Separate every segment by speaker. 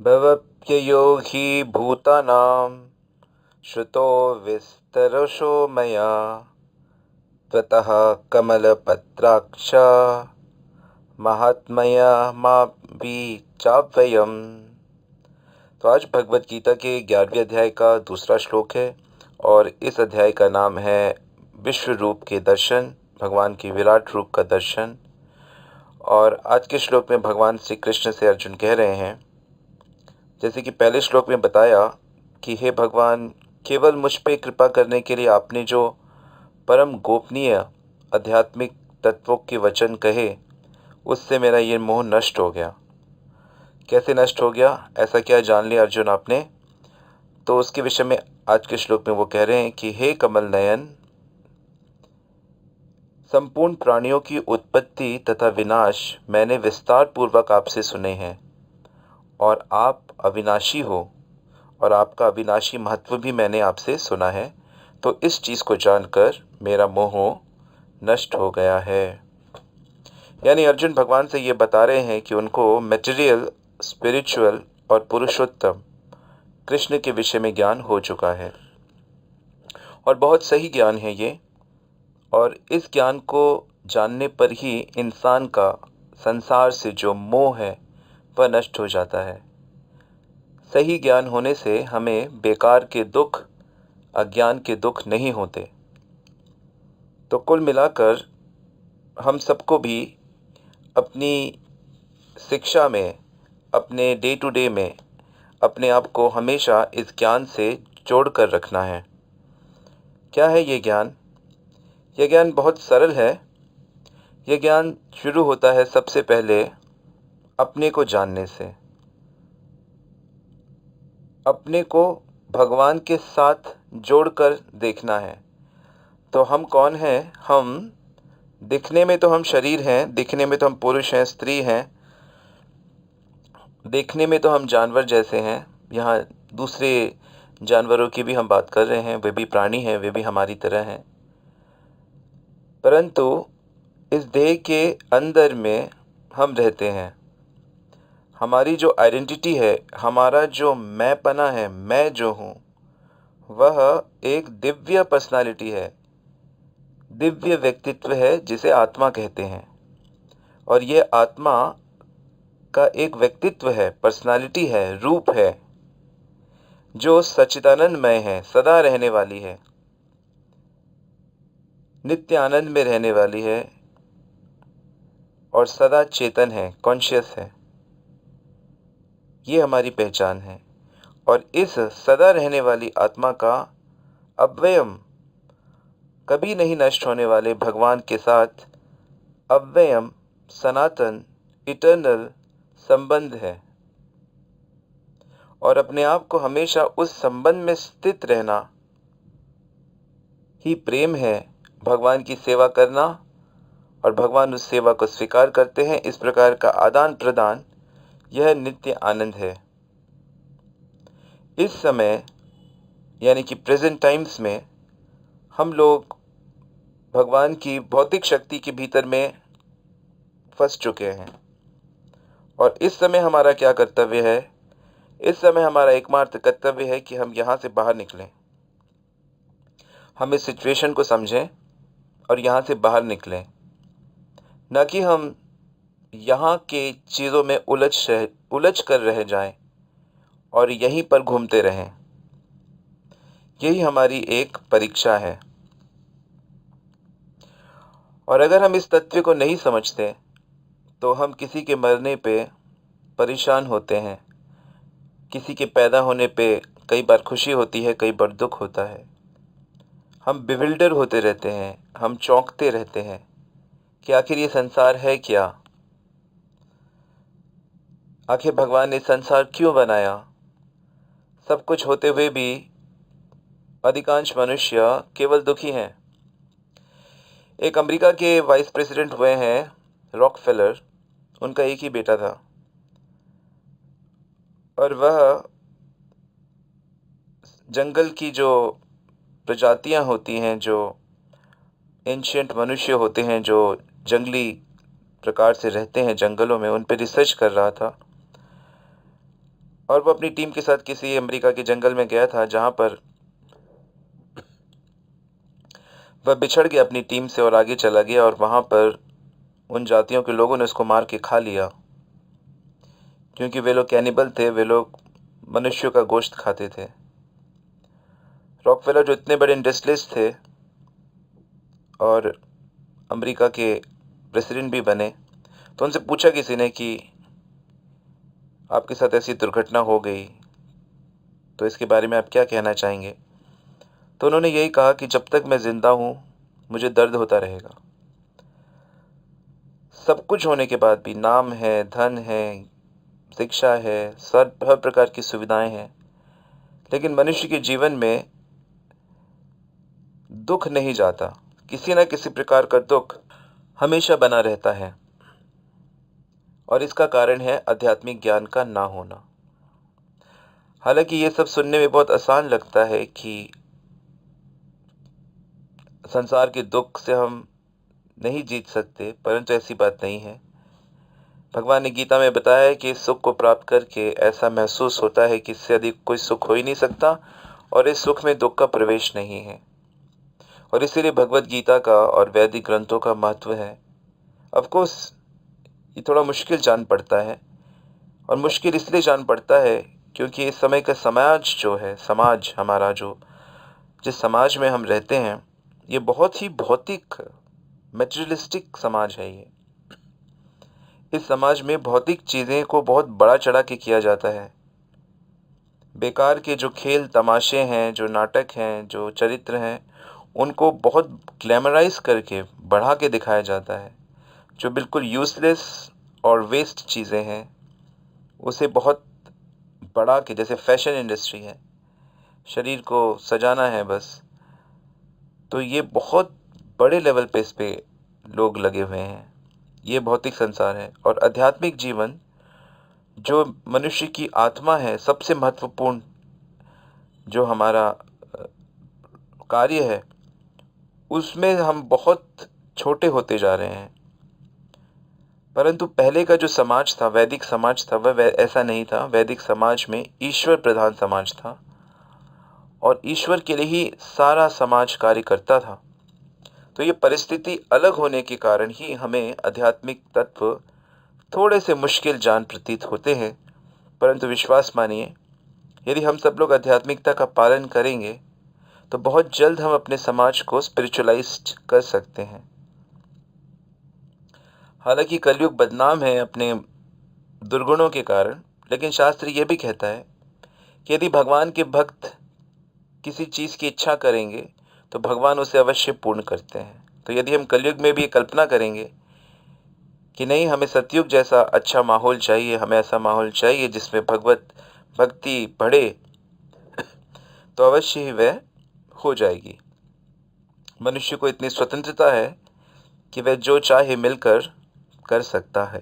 Speaker 1: भवप्ययो हि भूतानां श्रुतो विस्तरशो मया त्वतः कमलपत्राक्ष महात्मया मापि चाव्ययम्। तो आज भगवत गीता के 11वें अध्याय का दूसरा श्लोक है और इस अध्याय का नाम है विश्व रूप के दर्शन, भगवान की विराट रूप का दर्शन। और आज के श्लोक में भगवान श्री कृष्ण से अर्जुन कह रहे हैं, जैसे कि पहले श्लोक में बताया कि हे भगवान, केवल मुझ पे कृपा करने के लिए आपने जो परम गोपनीय आध्यात्मिक तत्वों के वचन कहे, उससे मेरा ये मोह नष्ट हो गया। कैसे नष्ट हो गया, ऐसा क्या जान लिया अर्जुन आपने? तो उसके विषय में आज के श्लोक में वो कह रहे हैं कि हे कमल नयन, संपूर्ण प्राणियों की उत्पत्ति तथा विनाश मैंने विस्तार पूर्वक आपसे सुने हैं और आप अविनाशी हो और आपका अविनाशी महत्व भी मैंने आपसे सुना है। तो इस चीज़ को जानकर मेरा मोह नष्ट हो गया है। यानी अर्जुन भगवान से ये बता रहे हैं कि उनको मटेरियल, स्पिरिचुअल और पुरुषोत्तम कृष्ण के विषय में ज्ञान हो चुका है और बहुत सही ज्ञान है ये। और इस ज्ञान को जानने पर ही इंसान का संसार से जो मोह है वह नष्ट हो जाता है। सही ज्ञान होने से हमें बेकार के दुख, अज्ञान के दुख नहीं होते। तो कुल मिलाकर हम सबको भी अपनी शिक्षा में, अपने डे टू डे में अपने आप को हमेशा इस ज्ञान से जोड़ कर रखना है। क्या है ये ज्ञान? यह ज्ञान बहुत सरल है। यह ज्ञान शुरू होता है सबसे पहले अपने को जानने से। अपने को भगवान के साथ जोड़कर देखना है। तो हम कौन हैं? हम दिखने में तो हम शरीर हैं, दिखने में तो हम पुरुष हैं, स्त्री हैं, देखने में तो हम जानवर जैसे हैं। यहाँ दूसरे जानवरों की भी हम बात कर रहे हैं, वे भी प्राणी हैं, वे भी हमारी तरह हैं। परंतु इस देह के अंदर में हम रहते हैं। हमारी जो आइडेंटिटी है, हमारा जो मैंपना है, मैं जो हूँ, वह एक दिव्य पर्सनालिटी है, दिव्य व्यक्तित्व है जिसे आत्मा कहते हैं। और ये आत्मा का एक व्यक्तित्व है, पर्सनालिटी है, रूप है, जो सच्चिदानंदमय है, सदा रहने वाली है, नित्य आनंद में रहने वाली है और सदा चेतन है, कॉन्शियस है। ये हमारी पहचान है। और इस सदा रहने वाली आत्मा का अव्ययम, कभी नहीं नष्ट होने वाले भगवान के साथ अव्ययम, सनातन, इटर्नल संबंध है। और अपने आप को हमेशा उस संबंध में स्थित रहना ही प्रेम है। भगवान की सेवा करना और भगवान उस सेवा को स्वीकार करते हैं, इस प्रकार का आदान प्रदान, यह नित्य आनंद है। इस समय यानी कि प्रेजेंट टाइम्स में हम लोग भगवान की भौतिक शक्ति के भीतर में फंस चुके हैं। और इस समय हमारा क्या कर्तव्य है? इस समय हमारा एकमात्र कर्तव्य है कि हम यहाँ से बाहर निकलें। हम इस सिचुएशन को समझें और यहाँ से बाहर निकलें, न कि हम यहाँ के चीज़ों में उलझ कर रह जाएं और यहीं पर घूमते रहें। यही हमारी एक परीक्षा है। और अगर हम इस तथ्य को नहीं समझते तो हम किसी के मरने पे परेशान होते हैं, किसी के पैदा होने पे कई बार खुशी होती है, कई बार दुख होता है। हम बिविल्डर होते रहते हैं, हम चौंकते रहते हैं कि आखिर ये संसार है क्या? आखिर भगवान ने संसार क्यों बनाया? सब कुछ होते हुए भी अधिकांश मनुष्य केवल दुखी हैं। एक अमेरिका के वाइस प्रेसिडेंट हुए हैं रॉकफेलर, उनका एक ही बेटा था और वह जंगल की जो प्रजातियां होती हैं, जो एंशिएंट मनुष्य होते हैं, जो जंगली प्रकार से रहते हैं जंगलों में, उन पर रिसर्च कर रहा था। और वो अपनी टीम के साथ किसी अमेरिका के जंगल में गया था, जहाँ पर वह बिछड़ गया अपनी टीम से और आगे चला गया, और वहाँ पर उन जातियों के लोगों ने उसको मार के खा लिया, क्योंकि वे लोग कैनिबल थे, वे लोग मनुष्यों का गोश्त खाते थे। रॉकफेलर जो इतने बड़े इंडस्ट्रियलिस्ट थे और अमेरिका के प्रेसिडेंट भी बने, तो उनसे पूछा किसी ने कि आपके साथ ऐसी दुर्घटना हो गई, तो इसके बारे में आप क्या कहना चाहेंगे? तो उन्होंने यही कहा कि जब तक मैं ज़िंदा हूँ मुझे दर्द होता रहेगा। सब कुछ होने के बाद भी, नाम है, धन है, शिक्षा है, हर प्रकार की सुविधाएं हैं, लेकिन मनुष्य के जीवन में दुख नहीं जाता। किसी न किसी प्रकार का दुख हमेशा बना रहता है, और इसका कारण है आध्यात्मिक ज्ञान का ना होना। हालांकि ये सब सुनने में बहुत आसान लगता है कि संसार के दुख से हम नहीं जीत सकते, परंतु ऐसी बात नहीं है। भगवान ने गीता में बताया है कि इस सुख को प्राप्त करके ऐसा महसूस होता है कि इससे अधिक कोई सुख हो ही नहीं सकता, और इस सुख में दुख का प्रवेश नहीं है। और इसीलिए भगवत गीता का और वैदिक ग्रंथों का महत्व है। ऑफ कोर्स ये थोड़ा मुश्किल जान पड़ता है, और मुश्किल इसलिए जान पड़ता है क्योंकि इस समय का समाज जो है, समाज हमारा जो जिस समाज में हम रहते हैं, ये बहुत ही भौतिक मटेरियलिस्टिक समाज है। ये इस समाज में भौतिक चीज़ें को बहुत बड़ा चढ़ा के किया जाता है। बेकार के जो खेल तमाशे हैं, जो नाटक हैं, जो चरित्र हैं, उनको बहुत ग्लैमराइज करके बढ़ा के दिखाया जाता है। जो बिल्कुल यूज़लेस और वेस्ट चीज़ें हैं उसे बहुत बढ़ा के, जैसे फैशन इंडस्ट्री है, शरीर को सजाना है बस, तो ये बहुत बड़े लेवल पे इस पे लोग लगे हुए हैं। ये भौतिक संसार है। और आध्यात्मिक जीवन जो मनुष्य की आत्मा है, सबसे महत्वपूर्ण जो हमारा कार्य है, उसमें हम बहुत छोटे होते जा रहे हैं। परंतु पहले का जो समाज था, वैदिक समाज था, वह ऐसा नहीं था। वैदिक समाज में ईश्वर प्रधान समाज था, और ईश्वर के लिए ही सारा समाज कार्य करता था। तो ये परिस्थिति अलग होने के कारण ही हमें आध्यात्मिक तत्व थोड़े से मुश्किल जान प्रतीत होते हैं। परंतु विश्वास मानिए, यदि हम सब लोग आध्यात्मिकता का पालन करेंगे तो बहुत जल्द हम अपने समाज को स्पिरिचुअलाइज्ड कर सकते हैं। हालांकि कलयुग बदनाम है अपने दुर्गुणों के कारण, लेकिन शास्त्र ये भी कहता है कि यदि भगवान के भक्त किसी चीज़ की इच्छा करेंगे तो भगवान उसे अवश्य पूर्ण करते हैं। तो यदि हम कलयुग में भी ये कल्पना करेंगे कि नहीं, हमें सतयुग जैसा अच्छा माहौल चाहिए, हमें ऐसा माहौल चाहिए जिसमें भगवत भक्ति बढ़े, तो अवश्य ही वह हो जाएगी। मनुष्य को इतनी स्वतंत्रता है कि वह जो चाहे मिलकर कर सकता है।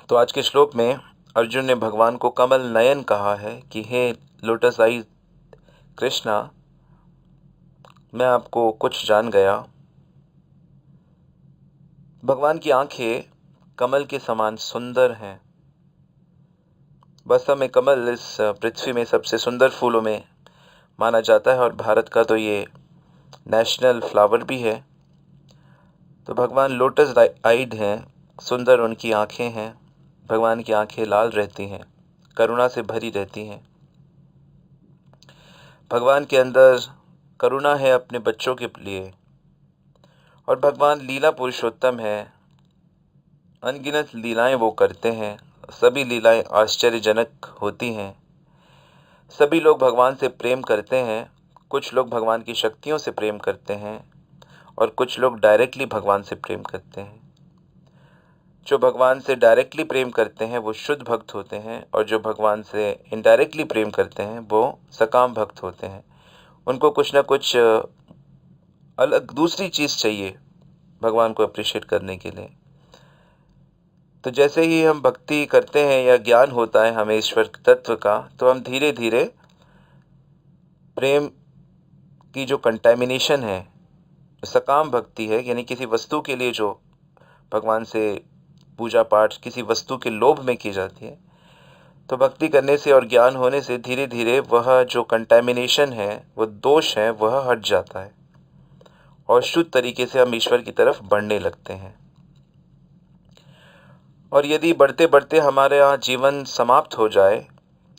Speaker 1: तो आज के श्लोक में अर्जुन ने भगवान को कमल नयन कहा है कि हे लोटस आई कृष्णा, मैं आपको कुछ जान गया। भगवान की आंखें कमल के समान सुंदर हैं। वास्तव में कमल इस पृथ्वी में सबसे सुंदर फूलों में माना जाता है, और भारत का तो ये नेशनल फ्लावर भी है। तो भगवान लोटस आइड हैं, सुंदर उनकी आंखें हैं। भगवान की आंखें लाल रहती हैं, करुणा से भरी रहती हैं। भगवान के अंदर करुणा है अपने बच्चों के लिए, और भगवान लीला पुरुषोत्तम है। अनगिनत लीलाएं वो करते हैं, सभी लीलाएं आश्चर्यजनक होती हैं। सभी लोग भगवान से प्रेम करते हैं। कुछ लोग भगवान की शक्तियों से प्रेम करते हैं, और कुछ लोग डायरेक्टली भगवान से प्रेम करते हैं। जो भगवान से डायरेक्टली प्रेम करते हैं वो शुद्ध भक्त होते हैं, और जो भगवान से इनडायरेक्टली प्रेम करते हैं वो सकाम भक्त होते हैं। उनको कुछ ना कुछ अलग दूसरी चीज़ चाहिए भगवान को अप्रिशिएट करने के लिए। तो जैसे ही हम भक्ति करते हैं या ज्ञान होता है हमें ईश्वर तत्व का, तो हम धीरे धीरे प्रेम की जो कंटेमिनेशन है, सकाम भक्ति है, यानी किसी वस्तु के लिए जो भगवान से पूजा पाठ किसी वस्तु के लोभ में की जाती है, तो भक्ति करने से और ज्ञान होने से धीरे धीरे वह जो कंटैमिनेशन है, वह दोष है, वह हट जाता है और शुद्ध तरीके से हम ईश्वर की तरफ बढ़ने लगते हैं। और यदि बढ़ते बढ़ते हमारे यहाँ जीवन समाप्त हो जाए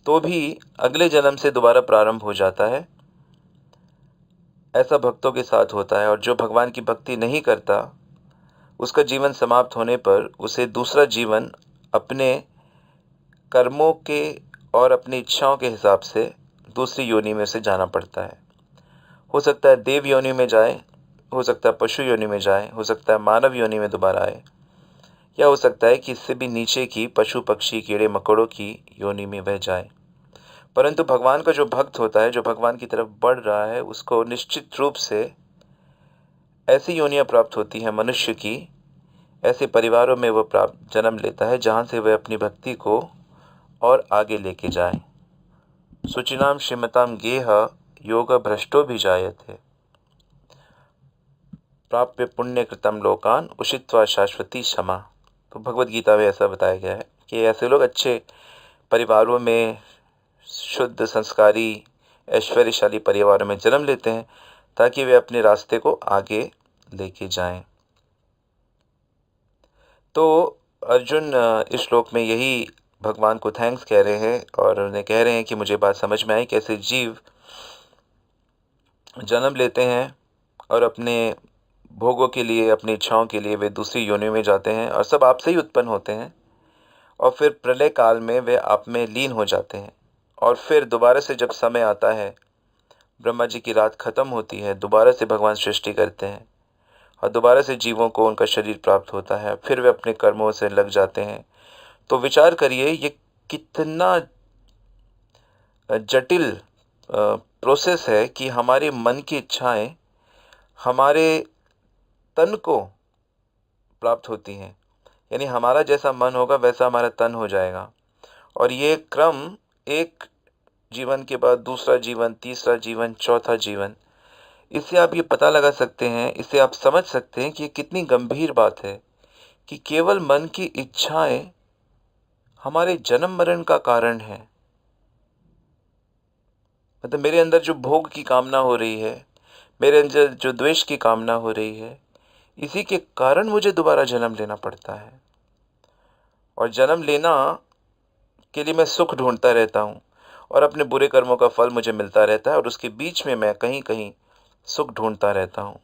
Speaker 1: तो भी अगले जन्म से दोबारा प्रारंभ हो जाता है। ऐसा भक्तों के साथ होता है। और जो भगवान की भक्ति नहीं करता, उसका जीवन समाप्त होने पर उसे दूसरा जीवन अपने कर्मों के और अपनी इच्छाओं के हिसाब से दूसरी योनि में से जाना पड़ता है। हो सकता है देव योनि में जाए, हो सकता है पशु योनि में जाए, हो सकता है मानव योनि में दोबारा आए, या हो सकता है कि इससे भी नीचे की पशु पक्षी कीड़े मकोड़ों की योनि में वह जाए। परंतु भगवान का जो भक्त होता है, जो भगवान की तरफ बढ़ रहा है, उसको निश्चित रूप से ऐसी योनियां प्राप्त होती हैं मनुष्य की, ऐसे परिवारों में वह प्राप्त जन्म लेता है जहाँ से वह अपनी भक्ति को और आगे लेके जाए। शुचिनाम श्रीमताम गेह योग भ्रष्टो भी जायते, प्राप्य पुण्य कृतम लोकान उषित्वा शाश्वती क्षमा। तो भगवत गीता में ऐसा बताया गया है कि ऐसे लोग अच्छे परिवारों में, शुद्ध संस्कारी ऐश्वर्यशाली परिवारों में जन्म लेते हैं ताकि वे अपने रास्ते को आगे लेके जाएं। तो अर्जुन इस श्लोक में यही भगवान को थैंक्स कह रहे हैं और उन्हें कह रहे हैं कि मुझे बात समझ में आई कैसे जीव जन्म लेते हैं और अपने भोगों के लिए, अपनी इच्छाओं के लिए वे दूसरी योनि में जाते हैं और सब आपसे ही उत्पन्न होते हैं और फिर प्रलय काल में वे आप में लीन हो जाते हैं। और फिर दोबारा से जब समय आता है, ब्रह्मा जी की रात खत्म होती है, दोबारा से भगवान सृष्टि करते हैं और दोबारा से जीवों को उनका शरीर प्राप्त होता है, फिर वे अपने कर्मों से लग जाते हैं। तो विचार करिए ये कितना जटिल प्रोसेस है कि हमारे मन की इच्छाएं हमारे तन को प्राप्त होती हैं। यानी हमारा जैसा मन होगा वैसा हमारा तन हो जाएगा। और ये क्रम एक जीवन के बाद दूसरा जीवन, तीसरा जीवन, चौथा जीवन, इससे आप ये पता लगा सकते हैं, इससे आप समझ सकते हैं कि ये कितनी गंभीर बात है कि केवल मन की इच्छाएं हमारे जन्म मरण का कारण है। मतलब मेरे अंदर जो भोग की कामना हो रही है, मेरे अंदर जो द्वेष की कामना हो रही है, इसी के कारण मुझे दोबारा जन्म लेना पड़ता है। और जन्म लेना के लिए मैं सुख ढूंढता रहता हूँ और अपने बुरे कर्मों का फल मुझे मिलता रहता है और उसके बीच में मैं कहीं कहीं सुख ढूंढता रहता हूँ।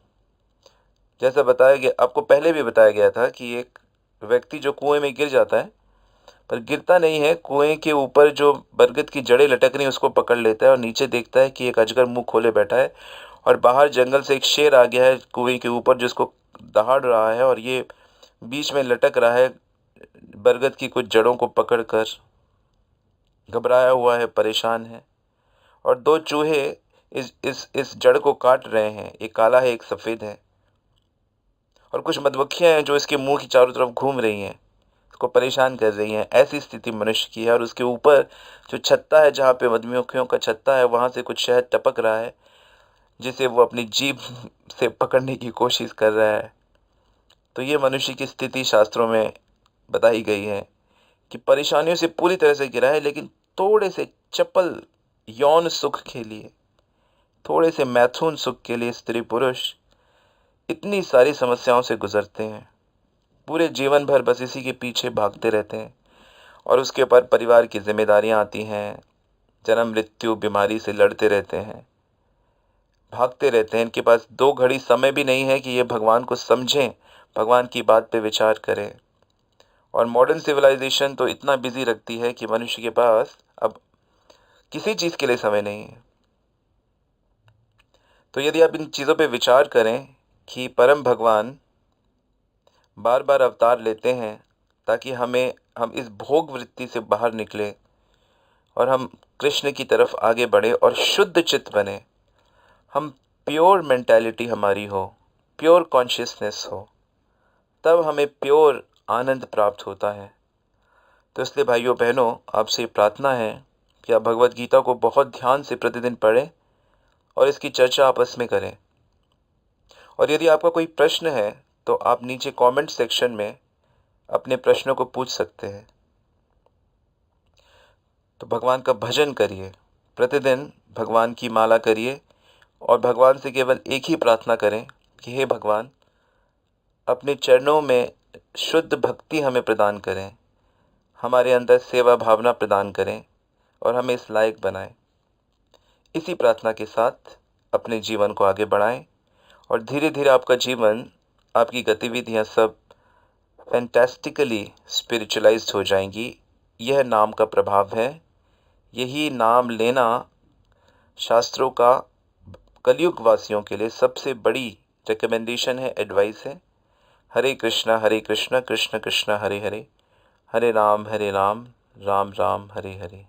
Speaker 1: जैसा बताया गया, आपको पहले भी बताया गया था कि एक व्यक्ति जो कुएं में गिर जाता है, पर गिरता नहीं है, कुएं के ऊपर जो बरगद की जड़ें लटक रही उसको पकड़ लेता है और नीचे देखता है कि एक अजगर मुंह खोले बैठा है और बाहर जंगल से एक शेर आ गया है कुएं के ऊपर जिसको दहाड़ रहा है और ये बीच में लटक रहा है बरगद की कुछ जड़ों को पकड़कर, घबराया हुआ है, परेशान है। और दो चूहे इस जड़ को काट रहे हैं, एक काला है, एक सफ़ेद है। और कुछ मधुमक्खियां हैं जो इसके मुंह की चारों तरफ घूम रही हैं, इसको परेशान कर रही हैं। ऐसी स्थिति मनुष्य की है। और उसके ऊपर जो छत्ता है, जहाँ पे मधुमक्खियों का छत्ता है, वहाँ से कुछ शहद टपक रहा है जिसे वो अपनी जीभ से पकड़ने की कोशिश कर रहा है। तो ये मनुष्य की स्थिति शास्त्रों में बताई गई है कि परेशानियों से पूरी तरह से घिरा है, लेकिन थोड़े से चपल यौन सुख के लिए, थोड़े से मैथुन सुख के लिए स्त्री पुरुष इतनी सारी समस्याओं से गुजरते हैं। पूरे जीवन भर बस इसी के पीछे भागते रहते हैं और उसके ऊपर परिवार की जिम्मेदारियां आती हैं, जन्म मृत्यु बीमारी से लड़ते रहते हैं, भागते रहते हैं। इनके पास दो घड़ी समय भी नहीं है कि ये भगवान को समझें, भगवान की बात पे विचार करें। और मॉडर्न सिविलाइजेशन तो इतना बिजी रखती है कि मनुष्य के पास अब किसी चीज़ के लिए समय नहीं है। तो यदि आप इन चीज़ों पे विचार करें कि परम भगवान बार बार अवतार लेते हैं ताकि हम इस भोग वृत्ति से बाहर निकले और हम कृष्ण की तरफ आगे बढ़े और शुद्ध चित्त बने, हम प्योर मेंटालिटी हमारी हो, प्योर कॉन्शियसनेस हो, तब हमें प्योर आनंद प्राप्त होता है। तो इसलिए भाइयों बहनों, आपसे प्रार्थना है कि आप भगवत गीता को बहुत ध्यान से प्रतिदिन पढ़ें और इसकी चर्चा आपस में करें। और यदि आपका कोई प्रश्न है तो आप नीचे कमेंट सेक्शन में अपने प्रश्नों को पूछ सकते हैं। तो भगवान का भजन करिए, प्रतिदिन भगवान की माला करिए और भगवान से केवल एक ही प्रार्थना करें कि हे भगवान, अपने चरणों में शुद्ध भक्ति हमें प्रदान करें, हमारे अंदर सेवा भावना प्रदान करें और हमें इस लायक बनाएं। इसी प्रार्थना के साथ अपने जीवन को आगे बढ़ाएं और धीरे धीरे आपका जीवन, आपकी गतिविधियां सब फैंटास्टिकली स्पिरिचुअलाइज्ड हो जाएंगी। यह नाम का प्रभाव है। यही नाम लेना शास्त्रों का कलयुग वासियों के लिए सबसे बड़ी रिकमेंडेशन है, एडवाइस है। हरे कृष्णा कृष्ण कृष्ण हरे हरे, हरे राम राम राम हरे हरे।